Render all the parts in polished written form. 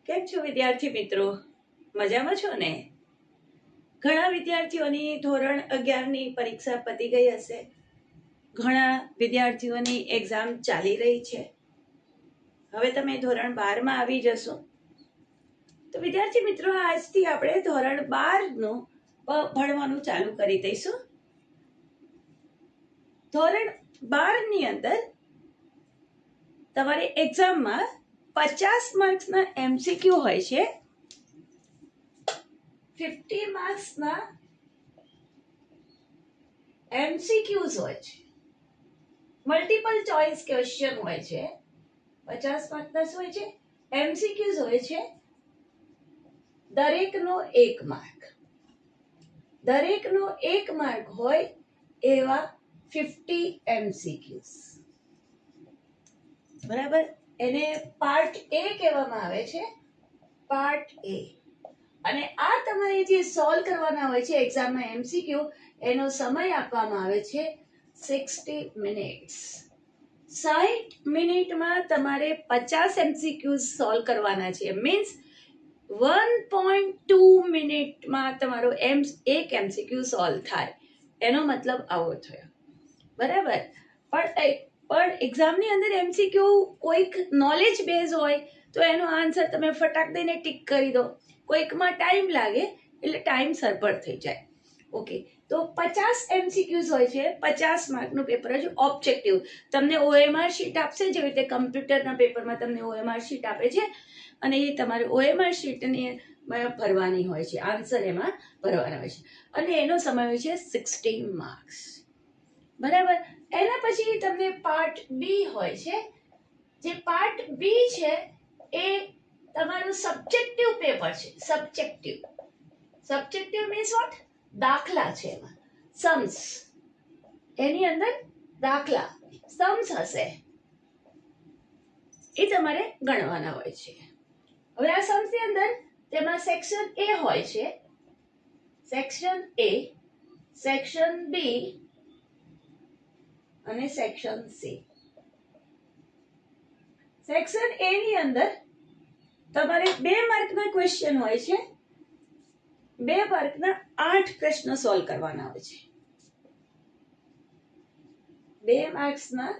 કેમ છો વિદ્યાર્થી મિત્રો? મજામાં છો ને? ઘણા વિદ્યાર્થીઓની ધોરણ 11ની પરીક્ષા પતી ગઈ હશે. ઘણા વિદ્યાર્થીઓની એક્ઝામ ચાલી રહી છે. હવે તમે ધોરણ 12માં આવી જશો. તો વિદ્યાર્થી મિત્રો, આજથી આપણે ધોરણ 12નું ભણવાનું ચાલુ કરી દઈશું. ધોરણ 12ની અંદર તમારી એક્ઝામમાં 50 માર્ક્સના MCQ હોય છે, 50 માર્ક્સના MCQs હોય છે, મલ્ટિપલ ચોઇસ ક્વેશ્ચન હોય છે, 50 માર્કના શું હોય છે? MCQs હોય છે. દરેકનો 1 માર્ક, દરેકનો 1 માર્ક હોય એવા 50 MCQs. બરાબર? એને પાર્ટ A કહેવામાં આવે છે, પાર્ટ A. અને આ તમારે જે સોલ્વ કરવાના હોય છે એક્ઝામમાં MCQ, એનો સમય આપવામાં આવે છે 60 મિનિટ્સ. 60 મિનિટમાં તમારે 50 MCQ સોલ્વ કરવાના છે. મીન્સ 1.2 મિનિટમાં તમારો એક MCQ સોલ્વ થાય. એનો મતલબ આવો થયો. બરાબર? પણ એક્ઝામની અંદર MCQ કોઈક નોલેજ બેઝ હોય તો એનો આન્સર તમે ફટાક દઈને ટીક કરી દો. કોઈકમાં ટાઈમ લાગે એટલે ટાઈમસર પણ થઈ જાય. ઓકે, તો 50 MCQs હોય છે. 50 માર્કનું પેપર છે. ઓબ્જેક્ટિવ તમને OMR શીટ આપશે, જેવી રીતે કમ્પ્યુટરના પેપરમાં તમને OMR શીટ આપે છે, અને એ તમારે OMR શીટની ભરવાની હોય છે, આન્સર એમાં ભરવાના હોય છે, અને એનો સમય હોય છે 60 માર્ક્સ. બરાબર? એના પછી તમને પાર્ટ B હોય છે. જે પાર્ટ B છે એ તમારું સબ્જેક્ટિવ પેપર છે. Subjective means what? દાખલા છે. એમાં સમ્સ, એની અંદર દાખલા સમ્સ હશે, એ તમારે ગણવાના હોય છે. હવે આ સમ્સ ની અંદર તેમાં સેક્શન A હોય છે, સેક્શન A, સેક્શન B અને સેક્શન C. સેક્શન A ની અંદર તમારે 2 માર્કના ક્વેશ્ચન હોય છે. 2 માર્કના 8 પ્રશ્નો સોલ્વ કરવાના હોય છે. 2 માર્ક્સના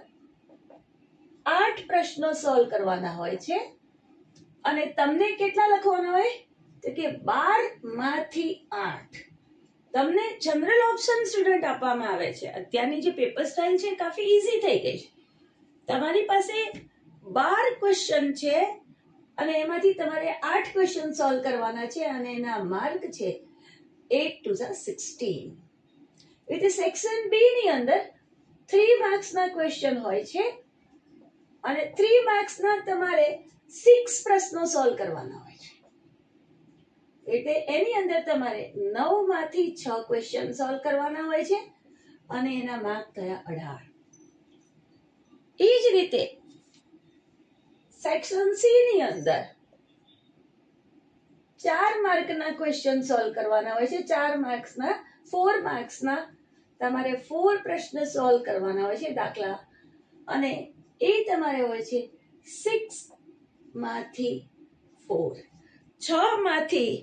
8 પ્રશ્નો સોલ્વ કરવાના હોય છે. અને તમને કેટલા લખવાના હોય? તો કે 12 માંથી 8. તમને જનરલ ઓપ્શન સ્ટુડન્ટ આપવામાં આવે છે. અત્યારની જે પેપર સ્ટાઇલ છે કાફી ઈઝી થઈ ગઈ છે. તમારી પાસે 12 ક્વેશ્ચન છે અને એમાંથી તમારે 8 ક્વેશ્ચન સોલ્વ કરવાના છે, અને એના માર્ક છે 8 to the 16. એટલે સેક્શન B ની અંદર 3 માર્ક્સના ક્વેશ્ચન હોય છે, અને 3 માર્ક્સના તમારે 6 પ્રશ્નો સોલ્વ કરવાના હોય છે. એટલે એની અંદર તમારે 9 માંથી 6 ક્વેશ્ચન સોલ્વ કરવાના હોય છે, અને એના માર્ક થયા 18. એ જ રીતે સેક્શન C ની અંદર 4 માર્કના ક્વેશ્ચન સોલ્વ કરવાના હોય છે. 4 માર્ક્સના તમારે 4 પ્રશ્ન સોલ્વ કરવાના હોય છે, દાખલા, અને એ તમારે હોય છે 6 માંથી 4. 6 માંથી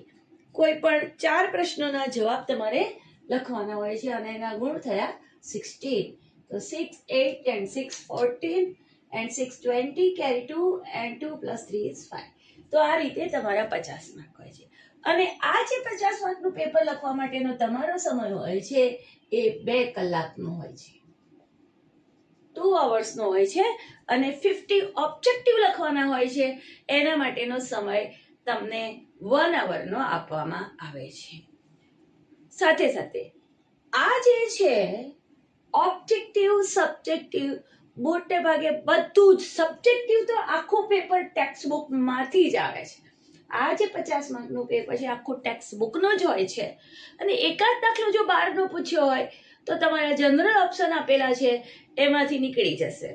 કોઈ પણ 4 પ્રશ્નોના જવાબ તમારે લખવાના હોય છે, અને એના ગુણ થયા 16. તો 6, 8 and 6, 14 and 6, 20, carry 2 and 2 plus 3 is 5. તો આ રીતે તમારા 50 માર્ક હોય છે. અને આ જે 50 માર્કનું પેપર લખવા માટેનો તમારો સમય હોય છે એ 2 કલાકનો હોય છે, 2 hours હોય છે. અને 50 ઓબ્જેક્ટિવ લખવાના હોય છે, એના માટેનો સમય તમને 1 hour આપવામાં આવે છે. સાથે સાથે આ જે છે ઓબ્જેક્ટિવ, સબ્જેક્ટિવ, મોટે ભાગે બધું જ સબ્જેક્ટિવ તો આખું પેપર ટેક્સ્ટ બુક માંથી જ આવે છે. આ જે 50 માર્કનું પેપર છે આખું ટેક્સ્ટ બુકનો જ હોય છે, અને એકાદ દાખલો જો 12નો પૂછ્યો હોય તો તમારા જનરલ ઓપ્શન આપેલા છે એમાંથી નીકળી જશે.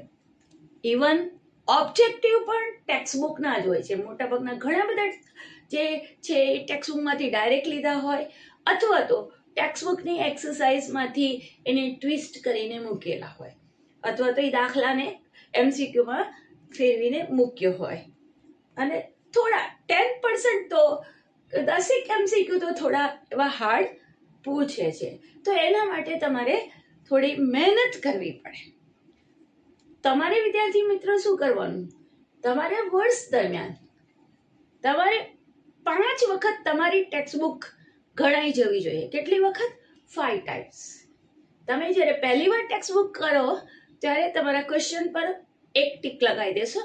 ઇવન ઓબ્જેક્ટિવ પણ ટેક્સ્ટ બુકના જ હોય છે. મોટાભાગના ઘણા બધા જે છે એ ટેક્સ્ટ બુકમાંથી ડાયરેક્ટ લીધા હોય, અથવા તો ટેક્સ્ટ બુકની એક્સરસાઇઝમાંથી એને ટ્વિસ્ટ કરીને મૂકેલા હોય, અથવા તો એ દાખલાને MCQમાં ફેરવીને મૂક્યો હોય. અને થોડા 10% 10 MCQ તો થોડા એવા હાર્ડ પૂછે છે, તો એના માટે તમારે થોડી મહેનત કરવી પડે. તમારે વિદ્યાર્થી મિત્રો શું કરવાનું, તમારે વર્ષ દરમિયાન તમારે 5 વખત તમારી ટેક્સ્ટબુક ગણાઈ જવી જોઈએ. કેટલી વખત? 5 ટાઈમ્સ. તમે જ્યારે પહેલી વાર ટેક્સ્ટબુક કરો ત્યારે તમારા ક્વેશ્ચન પર 1 ટીક લગાવી દેશો.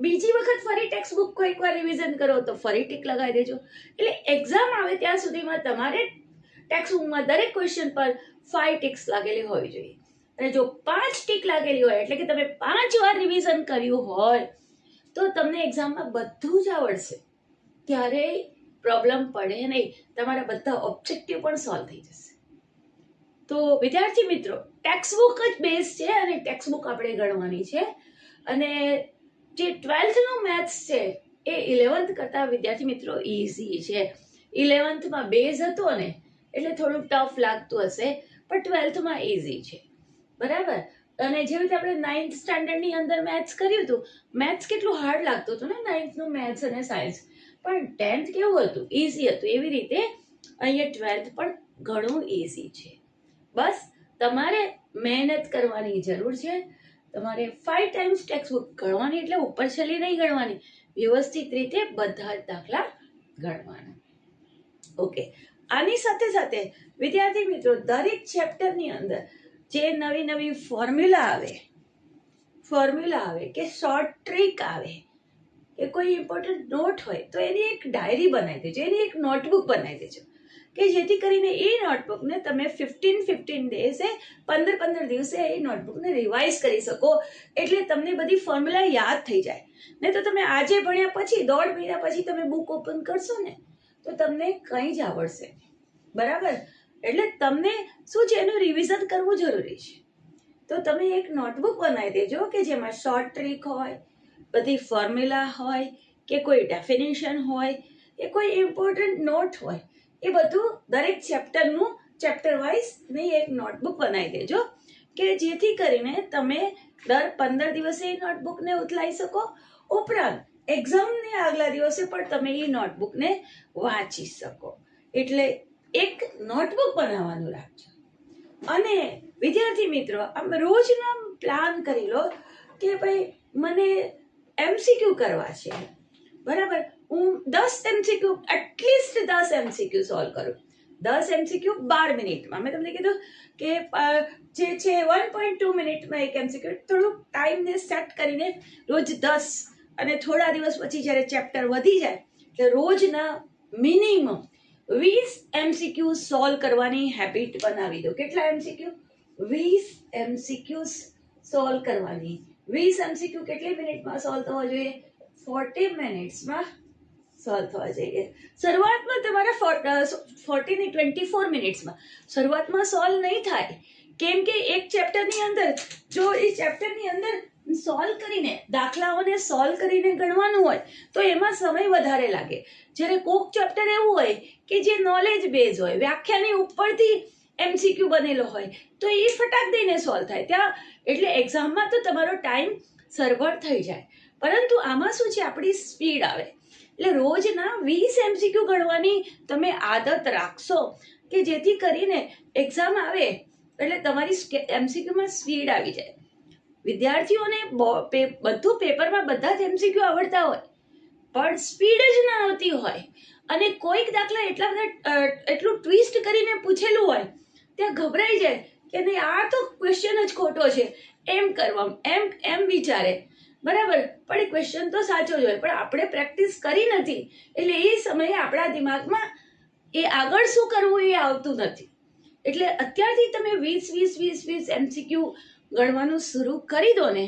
બીજી વખત ફરી ટેક્સ્ટબુક કોઈક વાર રિવિઝન કરો તો ફરી ટીક લગાવી દેજો. એટલે એક્ઝામ આવે ત્યાં સુધીમાં તમારે ટેક્સ્ટબુકમાં દરેક ક્વેશ્ચન પર 5 ટીક્સ લાગેલી હોવી જોઈએ. અને જો 5 ટીક લાગેલી હોય એટલે કે તમે 5 વાર રિવિઝન કર્યું હોય તો તમને એક્ઝામમાં બધું જ આવડશે, ક્યારેય પ્રોબ્લેમ પડે નહીં, તમારા બધા ઓબ્જેક્ટિવ પણ સોલ્વ થઈ જશે. તો વિદ્યાર્થી મિત્રો, ટેક્સ્ટબુક જ બેઝ છે અને ટેક્સ્ટબુક આપણે ગણવાની છે. અને જે 12th નું મેથ્સ છે એ 11th કરતા વિદ્યાર્થી મિત્રો ઇઝી છે. 11th માં બેઝ હતો ને એટલે થોડું ટફ લાગતું હશે, પણ 12th માં ઇઝી છે, બરાબર. અને જેવી રીતે આપણે 9th સ્ટાન્ડર્ડની અંદર મેથ્સ કર્યું હતું, મેથ્સ કેટલું હાર્ડ લાગતું હતું ને 9th નું મેથ્સ અને સાયન્સ, પણ 10th કેવું હતું? ઇઝી હતું. એવી રીતે અહીંયા 12th પણ ઘણું ઇઝી છે. બસ તમારે મહેનત કરવાની જરૂર છે. તમારે 5 ટાઈમ્સ ટેક્સ્ટબુક ગણવાની, એટલે ઉપર છેલ્લી નહીં ગણવાની, વ્યવસ્થિત રીતે બધા જ દાખલા ગણવાના. ઓકે. આની સાથે સાથે વિદ્યાર્થી મિત્રો, દરેક ચેપ્ટરની અંદર જે નવી નવી ફોર્મ્યુલા આવે કે શોર્ટ ટ્રીક આવે કે કોઈ ઇમ્પોર્ટન્ટ નોટ હોય તો એની એક ડાયરી બનાવી દેજો, એની એક નોટબુક બનાવી દેજો, કે જેથી કરીને એ નોટબુકને તમે 15 ડેઝે 15 દિવસે એ નોટબુકને રિવાઇઝ કરી શકો. એટલે તમને બધી ફોર્મ્યુલા યાદ થઈ જાય. નહીં તો તમે આજે ભણ્યા પછી 1.5 મહિના પછી તમે બુક ઓપન કરશો ને તો તમને કંઈ જ આવડશે, બરાબર. એટલે તમને શું છે, એનું રિવિઝન કરવું જરૂરી છે. તો તમે એક નોટબુક બનાવી દેજો કે જેમાં શોર્ટ ટ્રીક હોય, બધી ફોર્મ્યુલા હોય, કે કોઈ ડેફિનેશન હોય, કે કોઈ ઇમ્પોર્ટન્ટ નોટ હોય, એ બધું દરેક ચેપ્ટરનું ચેપ્ટર વાઇઝની એક નોટબુક બનાવી દેજો, કે જેથી કરીને તમે દર 15 દિવસે એ નોટબુકને ઉથલાઈ શકો. ઉપરાંત એક્ઝામને આગલા દિવસે પણ તમે એ નોટબુકને વાંચી શકો. એટલે એક નોટબુક બનાવવાનું રાખજો. અને વિદ્યાર્થી મિત્રો, આમ રોજના પ્લાન કરી લો કે ભાઈ મને MCQ કરવા છે, બરાબર. હું 10 MCQ, એટલીસ્ટ 10 MCQ સોલ્વ કરું. 10 MCQ 12 મિનિટમાં. મેં તમને કીધું કે જે છે 1.2 મિનિટમાં એક MCQ. થોડુંક ટાઈમને સેટ કરીને રોજ 10, અને થોડા દિવસ પછી જ્યારે ચેપ્ટર વધી જાય એટલે રોજના મિનિમમ 20 MCQ સોલ્વ કરવાની હેબિટ બનાવી દો. કેટલા MCQ? 20 MCQ સોલ્વ કરવાની. 20 MCQ કેટલી મિનિટમાં સોલ્વ થવા જોઈએ? 40 મિનિટ્સમાં સોલ્વ થવા જોઈએ. શરૂઆતમાં તમારા 40 ની 24 મિનિટ્સમાં શરૂઆતમાં સોલ્વ નહીં થાય, કેમ કે એક ચેપ્ટરની અંદર જો એ ચેપ્ટરની અંદર સોલ્વ કરીને દાખલાઓને સોલ્વ કરીને ગણવાનું હોય તો એમાં સમય વધારે લાગે. જ્યારે કોક ચેપ્ટર એવું હોય કે જે નોલેજ બેઝ હોય, વ્યાખ્યાની ઉપરથી MCQ બનેલો હોય, તો એ ફટાક દઈને સોલ્વ થાય ત્યાં. એટલે એક્ઝામમાં તો તમારો ટાઈમ સરભર થઈ જાય, પરંતુ આમાં શું છે, આપણી સ્પીડ આવે. એટલે રોજના 20 MCQ ગણવાની તમે આદત રાખશો, કે જેથી કરીને એક્ઝામ આવે એટલે તમારી MCQમાં સ્પીડ આવી જાય. વિદ્યાર્થીઓને બધું પેપરમાં બધા જ MCQ આવડતા હોય, પણ સ્પીડ જ ના આવતી હોય, અને કોઈક દાખલા એટલા બધા એટલું ટ્વિસ્ટ કરીને પૂછેલું હોય ત્યાં ગભરાઈ જાય કે નહીં, આ તો ક્વેશ્ચન જ ખોટો છે, એમ કરવા એમ વિચારે, બરાબર. પણ એ ક્વેશ્ચન તો સાચો જ હોય, પણ આપણે પ્રેક્ટિસ કરી નથી એટલે એ સમયે આપણા દિમાગમાં એ આગળ શું કરવું એ આવતું નથી. એટલે અત્યારથી તમે 20 MCQ ગણવાનું શરૂ કરી દો ને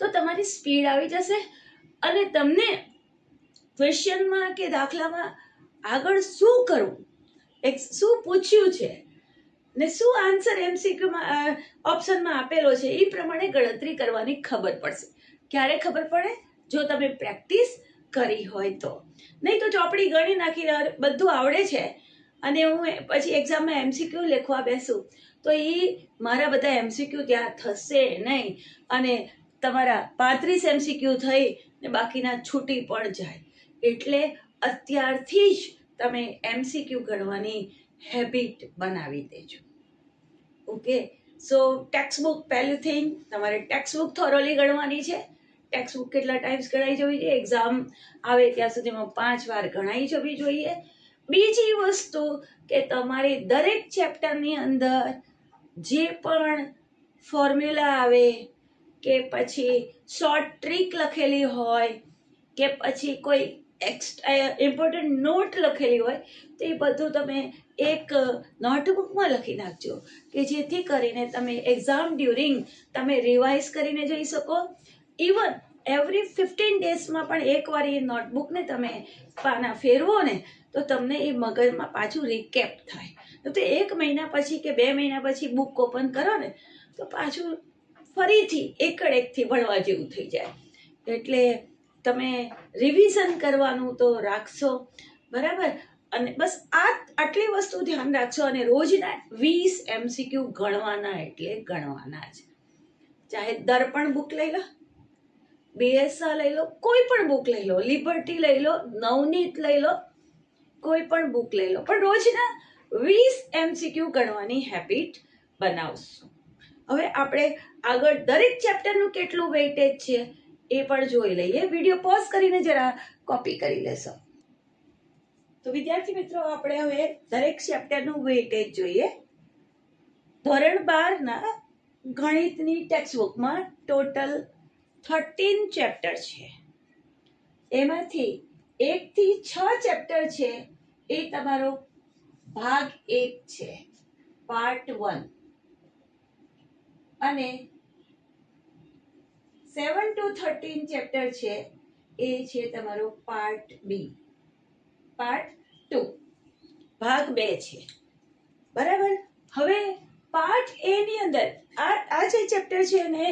તો તમારી સ્પીડ આવી જશે, અને તમને ક્વેશ્ચનમાં કે દાખલામાં આગળ શું કરવું, શું પૂછ્યું છે ને શું આન્સર MCQમાં ઓપ્શનમાં આપેલો છે એ પ્રમાણે ગણતરી કરવાની ખબર પડશે. ક્યારે ખબર પડે? જો તમે પ્રેક્ટિસ કરી હોય તો. નહીં તો ચોપડી ગણી નાખી બધું આવડે છે અને હું પછી એક્ઝામમાં MCQ લખવા બેસું તો એ મારા બધા MCQ ત્યાં થશે નહીં, અને તમારા 35 MCQ થઈ ને બાકીના છૂટી પણ જાય. એટલે અત્યારથી જ તમે MCQ ગણવાની હેબિટ બનાવી દેજો. ઓકે, સો ટેક્સ્ટ બુક પહેલું થિંગ તમારે ટેક્સ્ટ બુક થોરોલી ગણવાની છે. ટેક્સ્ટ બુક કેટલા ટાઈમ્સ ગણાઈ જવી જોઈએ? એક્ઝામ આવે ત્યાં સુધીમાં 5 વાર ગણાઈ જવી જોઈએ. બીજી વસ્તુ કે તમારે દરેક ચેપ્ટરની અંદર જે પણ ફોર્મ્યુલા આવે કે પછી શોર્ટ ટ્રીક લખેલી હોય કે પછી કોઈ ઇમ્પોર્ટન્ટ નોટ લખેલી હોય તો એ બધું તમે એક નોટબુકમાં લખી નાખજો કે જેથી કરીને તમે એક્ઝામ ડ્યુરિંગ તમે રિવાઇઝ કરીને જઈ શકો. ઇવન એવરી 15 ડેઝમાં પણ એકવાર એ નોટબુકને તમે પાના ફેરવો ને તો તમને એ મગજમાં પાછું રિકેપ થાય. તો 1 મહિના પછી કે 2 મહિના પછી બુક ઓપન કરો ને તો પાછું ફરીથી એકડેકથી ભણવા જેવું થઈ જાય. એટલે તમે રિવિઝન કરવાનું તો રાખશો, બરાબર? અને બસ આટલી વસ્તુ ધ્યાન રાખશો અને રોજના 20 MCQ ગણવાના એટલે ગણવાના જ. ચાહે દર્પણ બુક લઈ લો, BSA લઈ લો, કોઈ પણ બુક લઈ લો, લિબર્ટી લઈ લો, નવનીત લઈ લો, કોઈ પણ બુક લઈ લો, પણ રોજના 20 MCQ ગણવાની હેબિટ બનાવશું. હવે આપણે આગળ દરેક ચેપ્ટરનું કેટલું વેઇટેજ છે એ પણ જોઈ લઈએ. વિડીયો પોઝ કરીને જરા કોપી કરી લેશો. તો વિદ્યાર્થી મિત્રો, આપણે હવે દરેક ચેપ્ટરનું વેઇટેજ જોઈએ. ધોરણ 12ના ગણિતની ટેક્સ્ટ બુકમાં ટોટલ 13 ચેપ્ટર છે. એમાંથી 1 થી 6 ચેપ્ટર છે એ તમારો ભાગ 1 છે, પાર્ટ 1, અને 7 to 13 ચેપ્ટર છે એ છે તમારો પાર્ટ બી, પાર્ટ 2, ભાગ 2 છે, બરાબર? હવે પાર્ટ એ ની અંદર આ જે ચેપ્ટર છે એને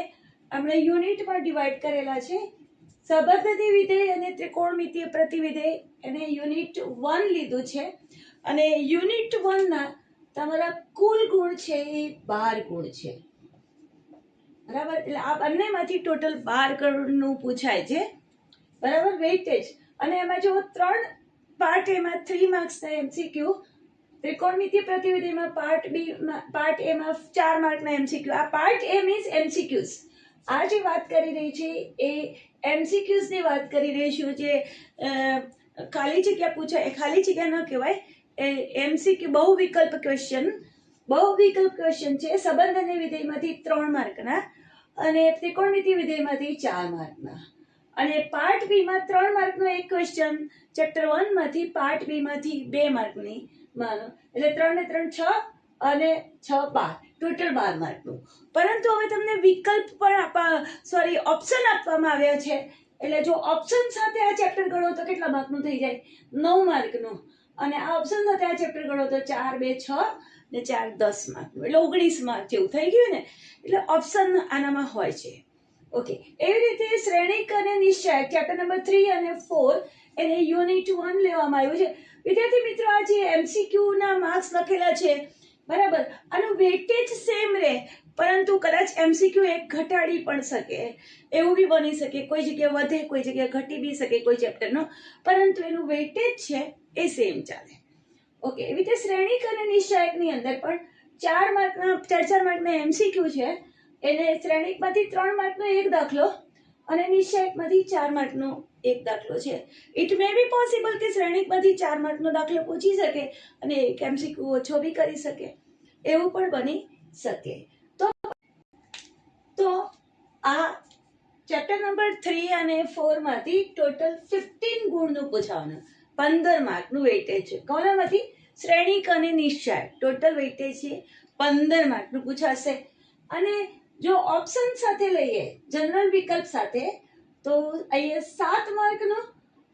આપણે યુનિટમાં ડિવાઈડ કરેલા છે. સંબંધિત વિધેય અને ત્રિકોણમિતીય પ્રતિવિધેય એને યુનિટ 1 લીધું છે, અને યુનિટ 1 ના તમારા કુલ ગુણ છે એ 12 ગુણ છે, બરાબર? એટલે આ બંનેમાંથી ટોટલ 12 ગુણનું પૂછાય છે, બરાબર? વેઇટેજ. અને એમાં જો 3 પાર્ટ એમાં 3 માર્ક્સના MCQ, ત્રિકોણમિતીય પ્રતિવિધિમાં પાર્ટ એમાં 4 માર્કના MCQ. આ પાર્ટ એ મીન્સ MCQs. આ જે વાત કરી રહી છે એ MCQs ની વાત કરી રહી છું. જે ખાલી જગ્યા પૂછાય, ખાલી જગ્યા ન કહેવાય, MCQ બહુ વિકલ્પ ક્વેશ્ચન છે. સંબંધ અને વિધેયમાંથી 3 માર્કના અને ત્રિકોણમિતીય વિધેયમાંથી 4 માર્કના. અને પાર્ટ બી માં 3 માર્કનો એક ક્વેશ્ચન, ચેપ્ટર 1 માંથી, પાર્ટ બી માંથી 2 માર્કની માનો, એટલે 3 ને 3 6 અને 6 12, ટોટલ 12 માર્કનું. પરંતુ હવે તમને વિકલ્પ પણ ઓપ્શન આપવામાં આવ્યા છે. એટલે જો ઓપ્શન સાથે આ ચેપ્ટર ગણો તો કેટલા માર્કનું થઈ જાય? 9 માર્કનું. અને આ ઓપ્શન સાથે આ ચેપ્ટર ગણો તો 4 2 6 ને 4 10 માર્કનું, એટલે 19 માર્ક જેવું થઈ ગયું ને. એટલે ઓપ્શન આનામાં હોય છે. ઓકે, એવી રીતે શ્રેણિક અને નિશ્ચય ચેપ્ટર નંબર 3 અને 4 એને યુનિટ 1 લેવામાં આવ્યું છે. વિદ્યાર્થી મિત્રો, આ જે MCQ ના માર્ક્સ લખેલા છે, બરાબર, આનું વેઇટેજ સેમ રહે, પરંતુ કદાચ MCQ એક ઘટાડી પણ શકે, એવું બી બની શકે. કોઈ જગ્યાએ વધે, કોઈ જગ્યાએ ઘટી બી શકે કોઈ ચેપ્ટરનો, પરંતુ એનું વેઇટેજ છે એ સેમ ચાલે. ઓકે, એવી રીતે શ્રેણિક અને નિશ્ચયકની અંદર પણ 4 માર્કના MCQ છે. એને શ્રેણિકમાંથી 3 માર્કનો એક દાખલો અને નિશ્ચયકમાંથી 4 માર્કનો એક દાખલો છે. ઇટ મે બી પોસિબલ કે શ્રેણિકમાંથી 4 માર્કનો દાખલો પૂછી શકે અને એક MCQ ઓછો બી કરી શકે, એવું પણ બની શકે. તો આ ચેપ્ટર નંબર 3 અને 4 માંથી ટોટલ 15 ગુણનું પૂછાવાનું, 15 માર્કનું વેઇટેજ છે. કોનામાંથી? શ્રેણિક અને નિશ્ચય. ટોટલ વેઇટેજ છે 15 માર્કનું પૂછાશે. અને જો ઓપ્શન સાથે લઈએ, જનરલ વિકલ્પ સાથે, તો અહીંયા 7 માર્કનું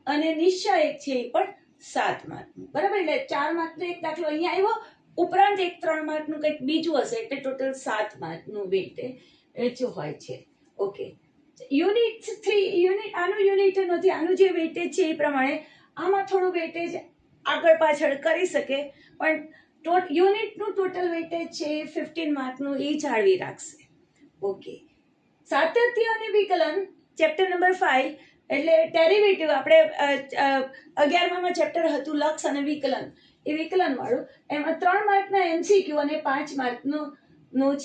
અને નિશ્ચયક છે એ પણ 7 માર્કનું, બરાબર? એટલે 4 માર્કનો એક દાખલો અહીંયા આવ્યો, ઉપરાંત એક 3 માર્કનું કંઈક બીજું હશે, એટલે ટોટલ 7 માર્કનું વેઇટેજ હોય છે. ઓકે, યુનિટ 3, આનું યુનિટ નથી, આનું જે વેઇટેજ છે એ પ્રમાણે આમાં થોડું વેઇટેજ આગળ પાછળ કરી શકે, પણ યુનિટનું ટોટલ વેઇટેજ છે 15 માર્કનું એ જાળવી રાખશે. ઓકે, સાતત્ય અને વિકલન ચેપ્ટર નંબર 5 એટલે ડેરિવેટિવ આપણે 11માં ચેપ્ટર હતું લક્ષ અને વિકલન, એ વિકલન વાળું, એમાં 3 માર્કના MCQ અને 5 માર્કનું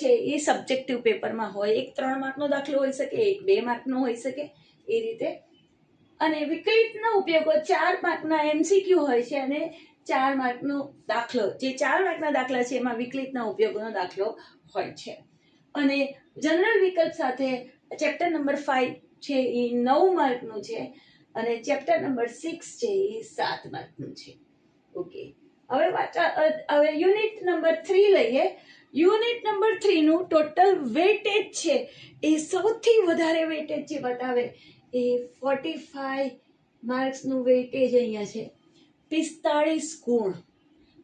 છે એ સબ્જેક્ટિવ પેપરમાં હોય. એક 3 માર્કનો દાખલો હોઈ શકે, એક 2 માર્કનો હોઈ શકે, એ રીતે. અને વિકલિતના ઉપયોગો 4 માર્કના MCQ હોય છે અને 4 માર્કનો દાખલો, જે 4 માર્કના દાખલા છે એમાં વિકલિતના ઉપયોગોનો દાખલો હોય છે. અને જનરલ વિકલ્પ સાથે ચેપ્ટર નંબર 5 છે એ 9 માર્કનું છે અને ચેપ્ટર નંબર 6 છે એ 7 માર્કનું છે. ઓકે, હવે યુનિટ નંબર 3 લઈએ. યુનિટ નંબર 3 નું ટોટલ વેટેજ છે એ સૌથી વધારે વેટેજ જે બતાવે એ 45 માર્ક્સનું વેટેજ અહીંયા છે. 45 ગુણ.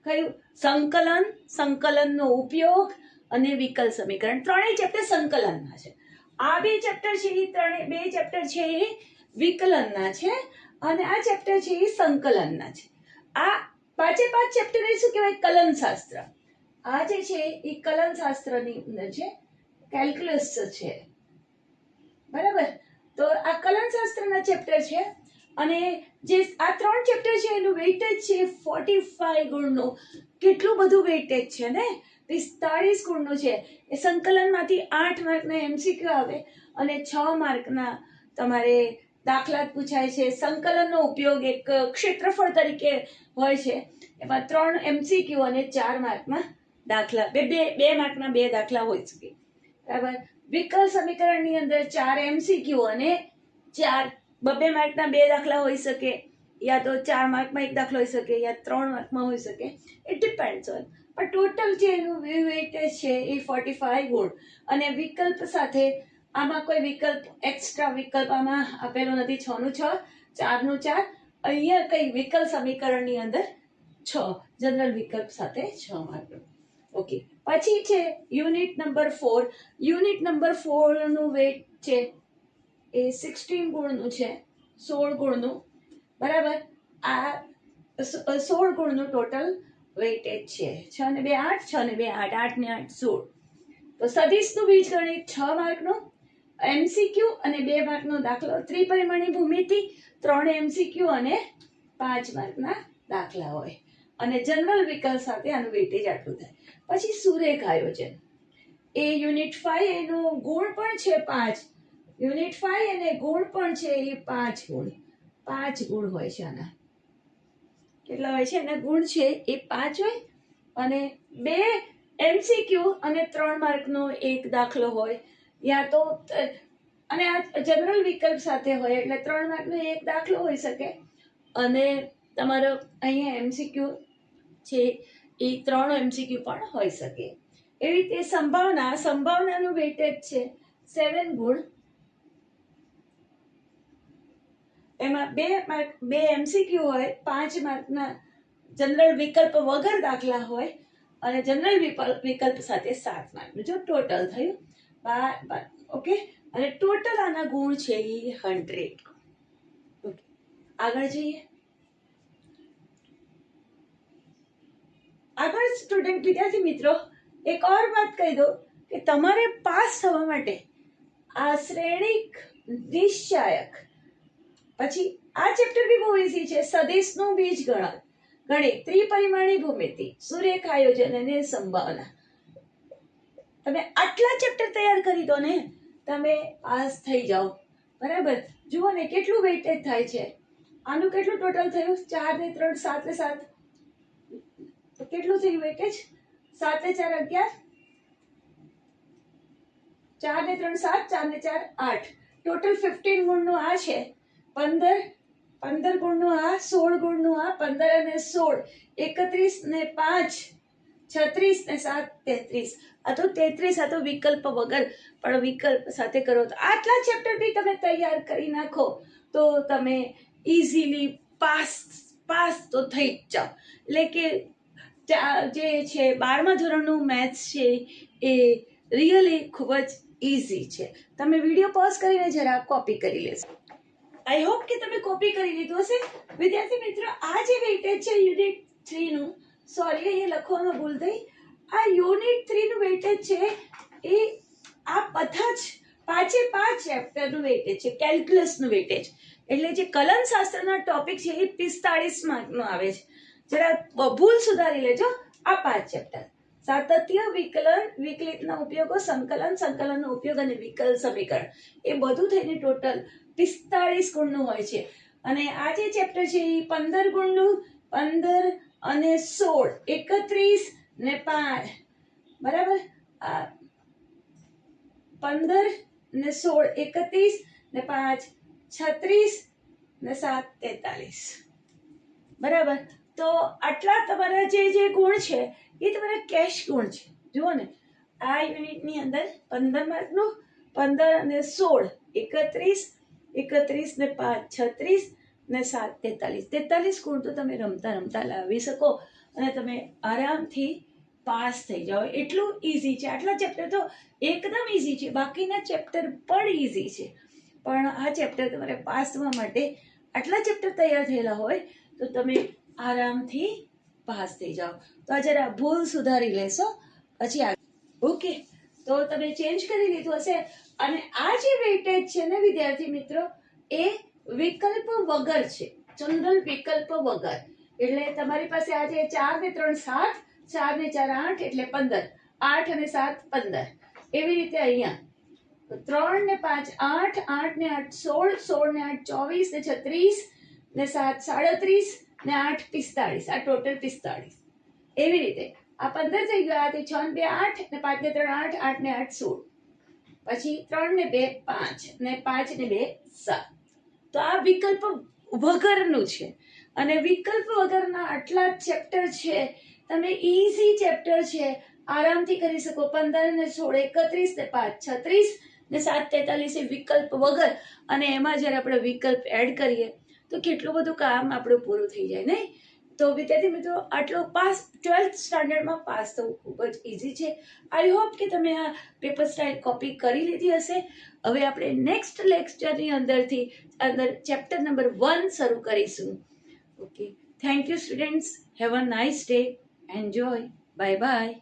કયું? સંકલન, સંકલનનો ઉપયોગ અને વિકલ સમીકરણ. ત્રણેય ચેપ્ટર સંકલનના છે. આ 2 ચેપ્ટર છે એ 2 ચેપ્ટર છે એ વિકલનના છે અને આ ચેપ્ટર છે એ સંકલનના છે. આ 5 ચેપ્ટર એ શું કહેવાય? કલન શાસ્ત્ર. આ જે છે એ કલન શાસ્ત્રની અંદર છે, કેલ્ક્યુલસ છે, બરાબર? તો આ કલન શાસ્ત્રના ચેપ્ટર છે અને જે આ 3 ચેપ્ટર છે એનું વેઇટેજ છે 45 ગુણનું. કેટલું બધું વેઇટેજ છે ને! 45 ગુણનું છે. એ સંકલનમાંથી 8 માર્કના MCQ આવે અને 6 માર્કના તમારે દાખલા પૂછાય છે. સંકલનનો ઉપયોગ એક ક્ષેત્રફળ તરીકે હોય છે, એમાં 3 MCQ અને 4 માર્કના દાખલા, બે માર્કના 2 દાખલા હોઈ શકે, બરાબર? વિકલ સમીકરણની અંદર 4 MCQ અને 2 માર્કના 2 દાખલા હોઈ શકે, યા તો 4 માર્કમાં 1 દાખલો હોઈ શકે, યા 3 માર્કમાં હોઈ શકે. ઇટ ડિપેન્ડ્સ ઓન, પણ ટોટલ જે એનું વેઇટેજ છે એ 45 ગુણ. અને વિકલ્પ સાથે આમાં કોઈ વિકલ્પ, એક્સ્ટ્રા વિકલ્પ આમાં આપેલો નથી. 6 નું 6, 4 નું 4. અહીંયા કઈ વિકલ સમીકરણની અંદર 6, જનરલ વિકલ્પ સાથે 6 માર્ક. ઓકે, પછી છે યુનિટ નંબર 4. યુનિટ નંબર 4 નું વેઇટ છે એ 16 ગુણનું છે, 16 ગુણનું, બરાબર? આ 16 ગુણનું ટોટલ વેઇટેજ છે. 6 ને 2 8, 6 ને 2 8, 8 ને 8 16. તો સદિશનું બીજગણિત 6 માર્કનું, MCQ અને 2 માર્કનો દાખલો, ત્રિપરિમાણીય ભૂમિતિ 3 MCQ અને 5 માર્કના દાખલા હોય. અને જનરલ વિકલ્પ સાથે આનું વેઇટેજ આટલું થાય. પછી સુરેખ આયોજન, એ યુનિટ 5 એનું ગુણ પણ છે 5. યુનિટ 5 અને ગુણ પણ છે એ 5 ગુણ. 5 ગુણ હોય છે આના. કેટલા હોય છે? એના ગુણ છે એ 5 હોય અને 2 MCQ અને 3 માર્કનો એક દાખલો હોય, યા તો અને આ જનરલ વિકલ્પ સાથે હોય એટલે 3 માર્કનો એક દાખલો હોઈ શકે અને તમારો અહીંયા MCQ છે એ 3 MCQ પણ હોઈ શકે. એવી રીતે સંભાવનાનું વેઇટેજ છે 7 ગુણ. એમાં 2 MCQ હોય, 5 માર્કના જનરલ વિકલ્પ વગર દાખલા હોય અને જનરલ વિકલ્પ સાથે 7 માર્કનું. જો ટોટલ થયું 12. ઓકે, અને ટોટલ આના ગુણ છે એ 100. ઓકે, આગળ જઈએ. આગળ સ્ટુડન્ટ વિદ્યાર્થી મિત્રો, એક ઓર વાત કહી દો કે તમારે પાસ થવા માટે આ શ્રેણિક, નિશ્ચાયક, પછી આ ચેપ્ટર બી બહુ ઈઝી છે, સદિશનું બીજગણિત, ગણિત, ત્રિપરિમાણીય ભૂમિતિ, સુરેખ આયોજન અને સંભાવના. તમે આટલા ચેપ્ટર તૈયાર કરી દો ને, તમે પાસ થઈ જાઓ, બરાબર? જુઓ ને કેટલું વેઇટેજ થાય છે. આનું કેટલું ટોટલ થયું? 4 ને 3 7 ને 7. તો કેટલું થયું વેઇટેજ? 7 ને 4 11, 4 ને 3 7, 4 ને 4 8. ટોટલ 15 ગુણનું આ છે, 15 ગુણનું આ, 16 ગુણનું આ, 15 અને 16, 31 ને 5 36 ને 7 33. આ તો 33, આ તો વિકલ્પ વગર, પણ વિકલ્પ સાથે કરો તો આટલા ચેપ્ટર બી તમે તૈયાર કરી નાખો તો તમે ઇઝીલી પાસ તો થઈ જ જાઓ. એટલે કે જે છે 12મા ધોરણનું મેથ્સ છે એ રિયલી ખૂબ જ ઇઝી છે. તમે વિડીયો પોઝ કરીને જરા કોપી કરી લેશો. આઈ હોપ કે તમે કોપી કરી લીધું હશે. વિદ્યાર્થી મિત્રો, આ જે વેઇટેજ છે યુનિટ 3 નું, સોરી અહીંયા લખવામાં ભૂલ થઈ, આ યુનિટ 3 નું વેઇટેજ છે એ આ બધા જ 5 ચેપ્ટરનું વેઇટેજ છે, કેલ્ક્યુલસનું વેઇટેજ. એટલે જે કલન શાસ્ત્રના ટોપિક છે એ 45 માર્કનો આવે છે. જરા ભૂલ સુધારી લેજો. આ 5 ચેપ્ટર: સાતત્ય, વિકલન, વિકલિતના ઉપયોગો, સંકલન, સંકલનનો ઉપયોગ અને વિકલ સમીકરણ, એ બધું થઈને ટોટલ 45 ગુણનું હોય છે. અને આ જે ચેપ્ટર છે એ 15 ગુણનું, 15 અને 16, 31 ને 5, બરાબર. આ 15 ને 16, 31 ને 5, 36 ને 7, 43, બરાબર. તો આટલા તમારા જે ગુણ છે એ તમારા કેશ ગુણ છે. જુઓ ને, આ યુનિટની અંદર 15 માર્કનું, 15 અને 16, 31, 31 ને 5, 36 ને 7, 43, 43 ગુણ તો તમે રમતા રમતા લાવી શકો અને તમે આરામથી પાસ થઈ જાઓ. એટલું ઇઝી છે. આટલા ચેપ્ટર તો એકદમ ઇઝી છે, બાકીના ચેપ્ટર પણ ઇઝી છે, પણ આ ચેપ્ટર તમારે પાસ થવા માટે આટલા ચેપ્ટર તૈયાર થયેલા હોય તો તમે આરામથી પાસ થઈ જાઓ. તો આ જરા ભૂલ સુધારી લેશો પછી આગળ. ઓકે, તો તમે ચેન્જ કરી લીધું હશે. અને આ જે વેઇટેજ છે ને વિદ્યાર્થી મિત્રો, એ વિકલ્પ વગર છે, જનરલ વિકલ્પ વગર. એટલે તમારી પાસે આજે 4 ને 3 7, 4 ને 4 8 એટલે 15, 8 અને 7 15. એવી રીતે અહીંયા 3 ને 5 8, 8 ને 8 16, 16 ને 8 24 ને 36 ને 7 37 ને 8 45. આ ટોટલ 45. એવી રીતે આ 15 થઈ ગયો. આથી 6 ને 2 8 ને 5 ને 3 8, 8 ને 8 16, પછી 3 ને 2 5 ને 5 ને 2 7. તો આ વિકલ્પ વગરનું છે. અને વિકલ્પ વગરના આટલા ચેપ્ટર છે, તમે ઈઝી ચેપ્ટર છે, આરામથી કરી શકો. 15 ને 16, 31 ને 5, 36 ને 7, 43 એ વિકલ્પ વગર. અને એમાં જ્યારે આપણે વિકલ્પ એડ કરીએ તો કેટલું બધું કામ આપણું પૂરું થઈ જાય નહીં. તો વિદ્યાર્થી મિત્રો, આટલો પાસ 12th સ્ટાન્ડર્ડમાં પાસ થવું ખૂબ જ ઇઝી છે. આઈ હોપ કે તમે આ પેપર સ્ટાઇલ કોપી કરી લીધી હશે. હવે આપણે નેક્સ્ટ લેક્ચરની અંદર ચેપ્ટર નંબર 1 શરૂ કરીશું. Okay, thank you students. Have a nice day. Enjoy. Bye bye.